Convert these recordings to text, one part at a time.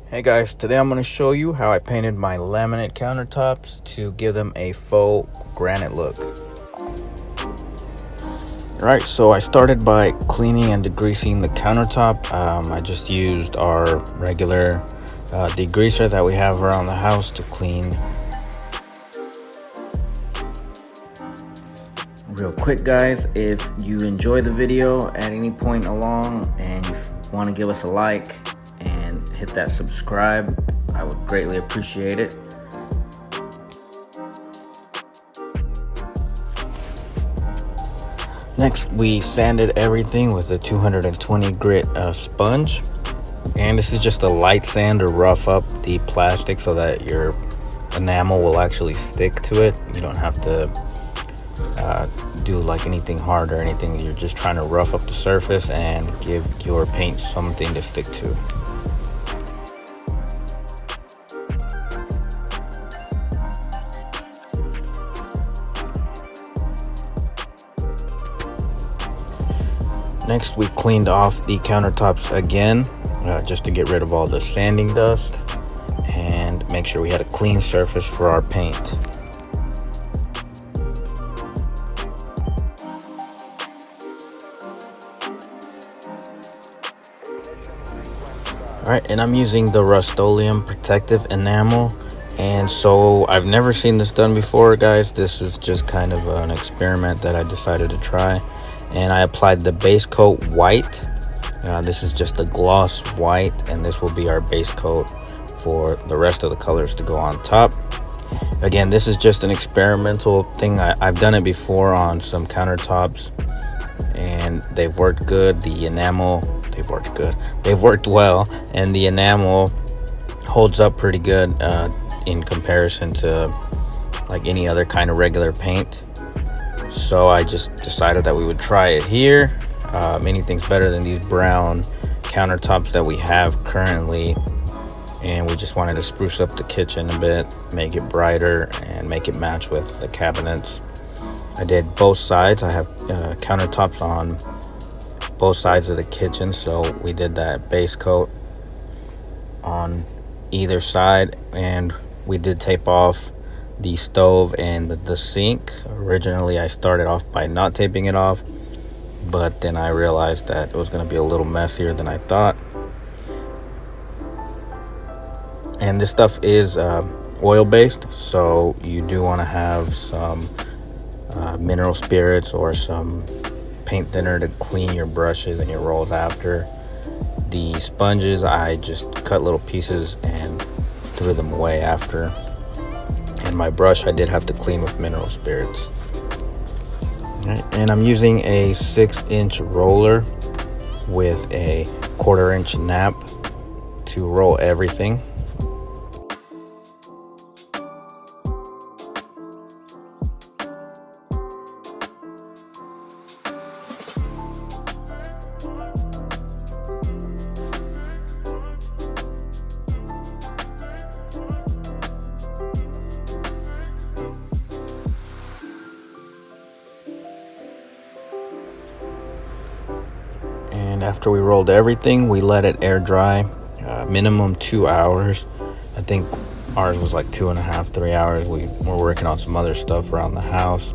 Hey guys, today I'm going to show you how I painted my laminate countertops to give them a faux granite look. Alright, so I started by cleaning and degreasing the countertop. I just used our regular degreaser that we have around the house to clean. Real quick guys, if you enjoy the video at any point along and you want to give us a like and hit that subscribe, I would greatly appreciate it. Next, we sanded everything with a 220 grit sponge, and this is just a light sand to rough up the plastic so that your enamel will actually stick to it. You don't have to do like anything hard or anything. You're just trying to rough up the surface and give your paint something to stick to. Next, we cleaned off the countertops again, just to get rid of all the sanding dust and make sure we had a clean surface for our paint. Alright, and I'm using the Rust-Oleum protective enamel, and so I've never seen this done before guys. This is just kind of an experiment that I decided to try. And I applied the base coat white. This is just a gloss white, and this will be our base coat for the rest of the colors to go on top. Again, this is just an experimental thing. I've done it before on some countertops and they've worked good. The enamel, they've worked well, and the enamel holds up pretty good in comparison to like any other kind of regular paint. So I just decided that we would try it here. Anything's better than these brown countertops that we have currently, and we just wanted to spruce up the kitchen a bit, make it brighter and make it match with the cabinets. I did both sides. I have countertops on both sides of the kitchen, so we did that base coat on either side, and we did tape off the stove and the sink. Originally I started off by not taping it off, but then I realized that it was going to be a little messier than I thought. And this stuff is oil based, so you do want to have some mineral spirits or some paint thinner to clean your brushes and your rolls after. The sponges, I just cut little pieces and threw them away after. And my brush, I did have to clean with mineral spirits. Right, and I'm using a 6-inch roller with a 1/4-inch nap to roll everything. And after we rolled everything, we let it air dry, minimum 2 hours. I think ours was like 2.5, 3 hours. We were working on some other stuff around the house.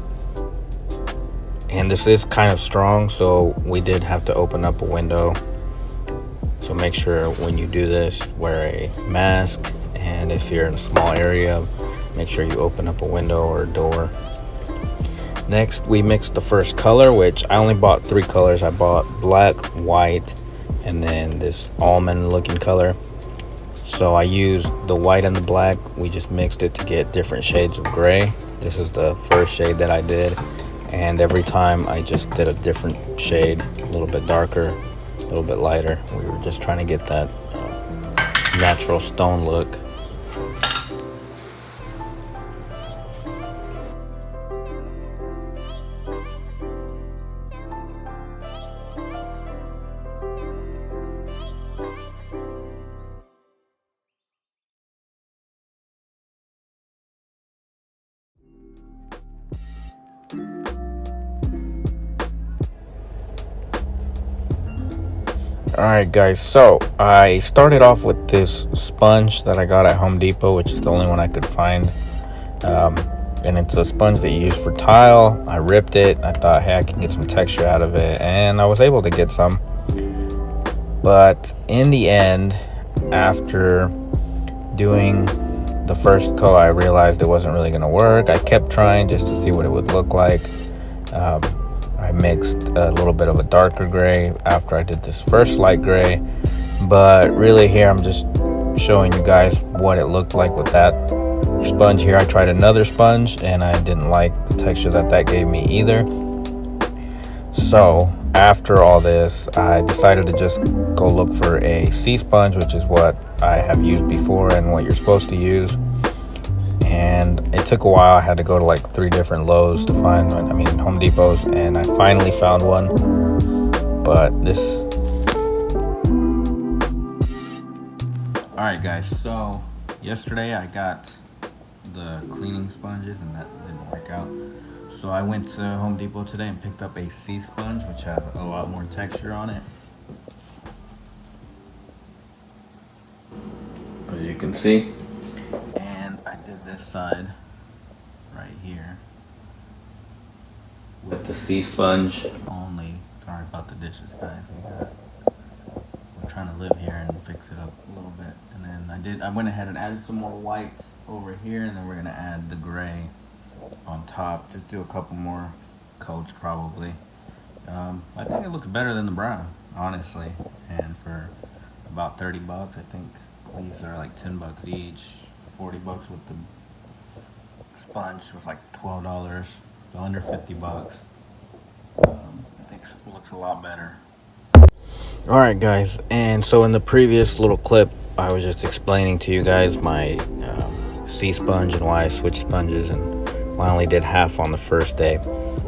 And this is kind of strong, so we did have to open up a window. So make sure when you do this, wear a mask. And if you're in a small area, make sure you open up a window or a door. Next, we mixed the first color, which I only bought 3 colors. I bought black, white, and then this almond looking color. So I used the white and the black. We just mixed it to get different shades of gray. This is the first shade that I did, and every time I just did a different shade, a little bit darker, a little bit lighter. We were just trying to get that natural stone look. Alright guys, so I started off with this sponge that I got at Home Depot, which is the only one I could find. And it's a sponge that you use for tile. I ripped it. I thought, hey, I can get some texture out of it, and I was able to get some. But in the end, after doing the first coat, I realized it wasn't really going to work. I kept trying just to see what it would look like. I mixed a little bit of a darker gray after I did this first light gray, but really here I'm just showing you guys what it looked like with that sponge here. I tried another sponge and I didn't like the texture that gave me either. So after all this, I decided to just go look for a sea sponge, which is what I have used before and what you're supposed to use. And it took a while. I had to go to like 3 different Lowe's to find one. I mean, Home Depots, and I finally found one. But this. Alright guys, so yesterday I got the cleaning sponges and that didn't work out. So I went to Home Depot today and picked up a sea sponge, which has a lot more texture on it. As you can see. And I did this side right here with the sea sponge only. Sorry about the dishes, guys. We're trying to live here and fix it up a little bit. And then I went ahead and added some more white over here, and then we're gonna add the gray on top. Just do a couple more coats probably. I think it looks better than the brown, honestly. And for about 30 bucks, I think these are like 10 bucks each. 40 bucks with the sponge was like $12, so under 50 bucks. I think it looks a lot better. Alright guys, and so in the previous little clip I was just explaining to you guys my sea sponge and why I switched sponges, and I only did half on the first day,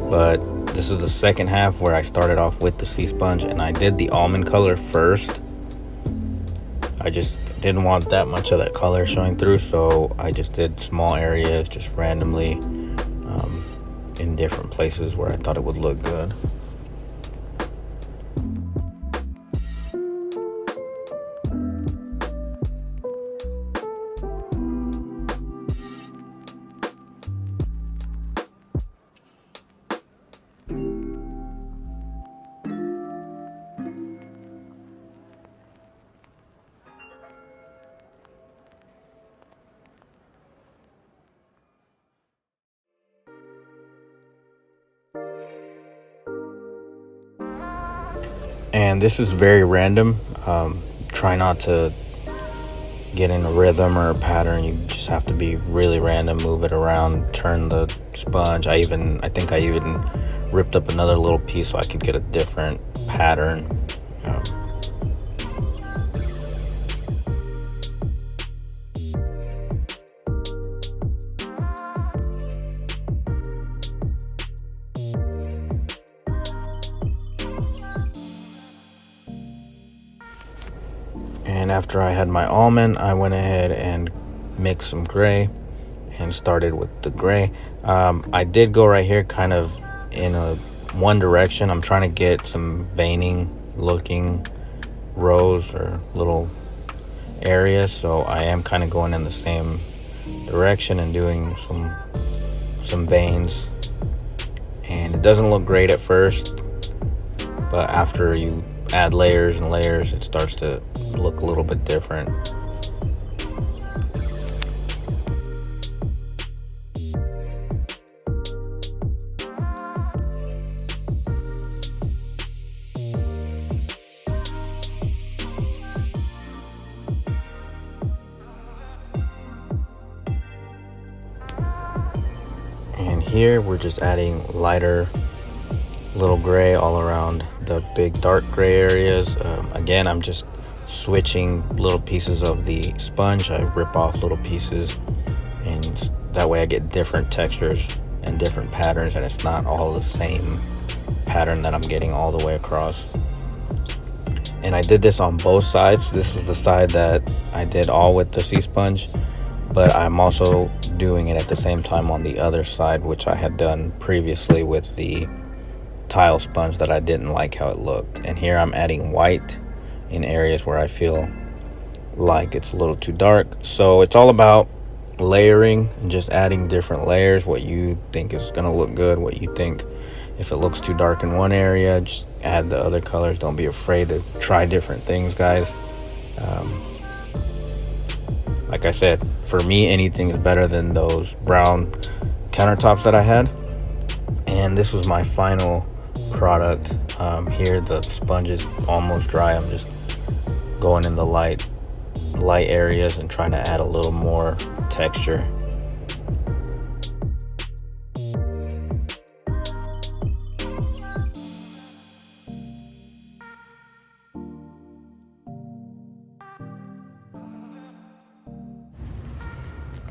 but this is the second half where I started off with the sea sponge and I did the almond color first. I just didn't want that much of that color showing through, so I just did small areas just randomly in different places where I thought it would look good. And this is very random. Try not to get in a rhythm or a pattern. You just have to be really random, move it around, turn the sponge. I think I even ripped up another little piece so I could get a different pattern. And after I had my almond, I went ahead and mixed some gray and started with the gray. I did go right here kind of in one direction. I'm trying to get some veining looking rows or little areas, so I am kind of going in the same direction and doing some veins. And it doesn't look great at first, but after you add layers and layers, it starts to look a little bit different. And here we're just adding lighter little gray all around the big dark gray areas. Again, I'm just switching little pieces of the sponge. I rip off little pieces, and that way I get different textures and different patterns, and it's not all the same pattern that I'm getting all the way across. And I did this on both sides. This is the side that I did all with the sea sponge, but I'm also doing it at the same time on the other side, which I had done previously with the tile sponge that I didn't like how it looked. And here I'm adding white in areas where I feel like it's a little too dark. So it's all about layering and just adding different layers, what you think is gonna look good, what you think, if it looks too dark in one area, just add the other colors. Don't be afraid to try different things, guys. Like I said, for me, anything is better than those brown countertops that I had. And this was my final product. Here the sponge is almost dry. I'm just going in the light areas and trying to add a little more texture.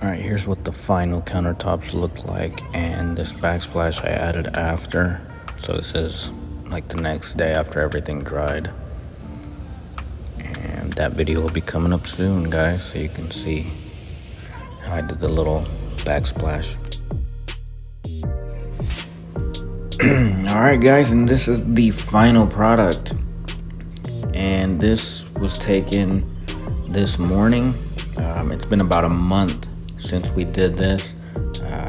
Alright, here's what the final countertops look like, and this backsplash I added after. So this is like the next day after everything dried. And that video will be coming up soon, guys, so you can see how I did the little backsplash. Alright guys, and this is the final product. And this was taken this morning. It's been about a month since we did this.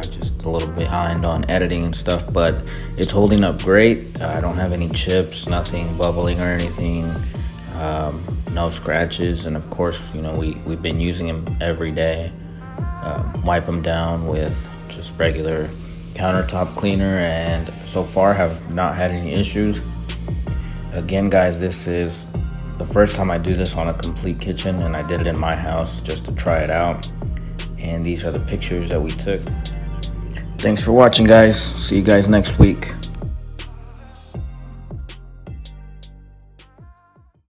Just a little behind on editing and stuff, but it's holding up great. I don't have any chips, nothing bubbling or anything, no scratches, and of course, you know, we've been using them every day. Wipe them down with just regular countertop cleaner, and so far have not had any issues. Again, guys, this is the first time I do this on a complete kitchen, and I did it in my house just to try it out. And these are the pictures that we took. Thanks for watching, guys. See you guys next week.